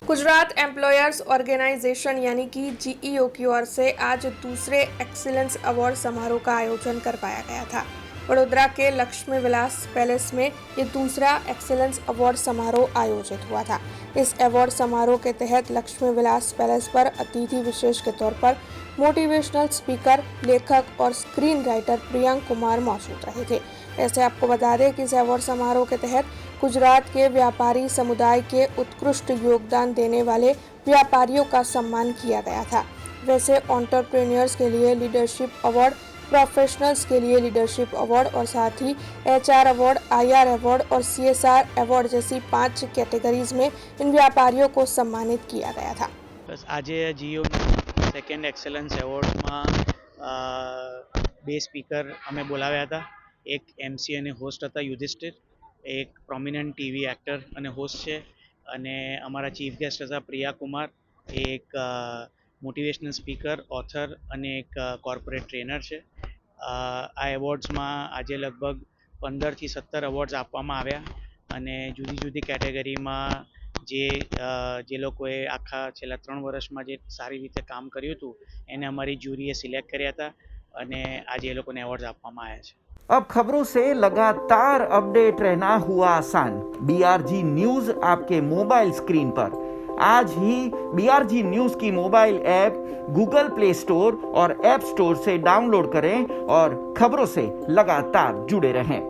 Gujarat employers organisation यानी कि GEO की ओर से आज दूसरे एक्सीलेंस अवार्ड समारोह का आयोजन करवाया गया था। वडोदरा के लक्ष्मी विलास पैलेस में ये दूसरा एक्सीलेंस अवार्ड समारोह आयोजित हुआ था। इस अवार्ड समारोह के तहत लक्ष्मी विलास पैलेस पर अतिथि विशेष के तौर पर मोटिवेशनल स्पीकर, लेखक और स्क्रीन राइटर प्रियंक कुमार मौजूद रहे थे। ऐसे आपको बता दें कि इस अवार्ड समारोह के तहत गुजरात के व्यापारी समुदाय के उत्कृष्ट योगदान देने वाले व्यापारियों का सम्मान किया गया था। वैसे एंटरप्रेन्योर्स के लिए लीडरशिप अवार्ड, प्रोफेशनल्स के लिए लीडरशिप अवार्ड और साथ ही एचआर अवार्ड, आईआर अवार्ड और सीएसआर अवार्ड जैसी 5 कैटेगरीज में इन व्यापारियों को सम्मानित किया गया था। बस आज जीओ सेकेंड एक्सेलन्स एवॉर्डમાં બે સ્પીકર અમે બોલાવ્યા હતા। એક એમસી અને હોસ્ટ હતા યુધિષ્ઠિર, એક પ્રોમિનન્ટ ટીવી એક્ટર અને હોસ્ટ છે, અને અમારા ચીફ ગેસ્ટ હતા પ્રિયા કુમાર, એક મોટિવેશનલ સ્પીકર, ઓથર અને એક કોર્પોરેટ ટ્રેનર છે। આ એવોર્ડ્સમાં આજે લગભગ 15 થી 17 એવોર્ડ્સ આપવામાં આવ્યા, અને જુદી જુદી કેટેગરીમાં જે લોકોએ આખા છેલ્લા 3 વર્ષમાં જે સારી રીતે કામ કર્યું હતું એને અમારી જ્યુરીએ સિલેક્ટ કર્યા હતા, અને આજે એ લોકોને એવોર્ડ્સ આપવામાં આવ્યા છે। अब खबरों से लगातार अपडेट रहना हुआ आसान। बीआरजी न्यूज आपके मोबाइल स्क्रीन पर। आज ही बीआरजी न्यूज की mobile app Google play store और ऐप स्टोर से डाउनलोड करें और खबरों से लगातार जुड़े रहें।